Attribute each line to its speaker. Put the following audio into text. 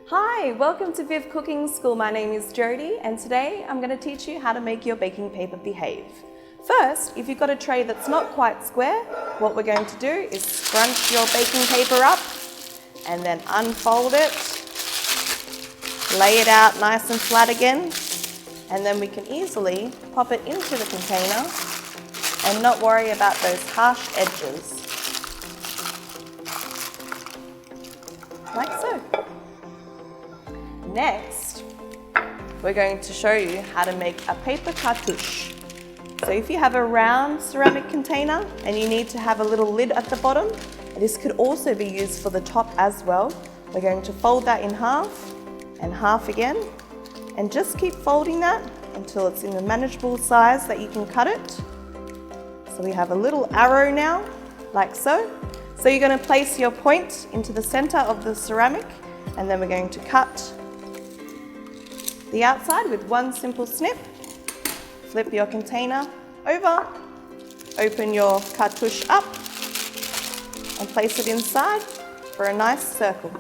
Speaker 1: Hi, welcome to VIVE Cooking School. My name is Jodie and today I'm going to teach you how to make your baking paper behave. First, if you've got a tray that's not quite square, what we're going to do is scrunch your baking paper up and then unfold it, lay it out nice and flat again, and then we can easily pop it into the container and not worry about those harsh edges. Like so. Next, we're going to show you how to make a paper cartouche. So if you have a round ceramic container and you need to have a little lid at the bottom, this could also be used for the top as well. We're going to fold that in half and half again, and just keep folding that until it's in a manageable size that you can cut it. So we have a little arrow now, like so. So you're going to place your point into the center of the ceramic, and then we're going to cut the outside with one simple snip. Flip your container over, open your cartouche up, and place it inside for a nice circle.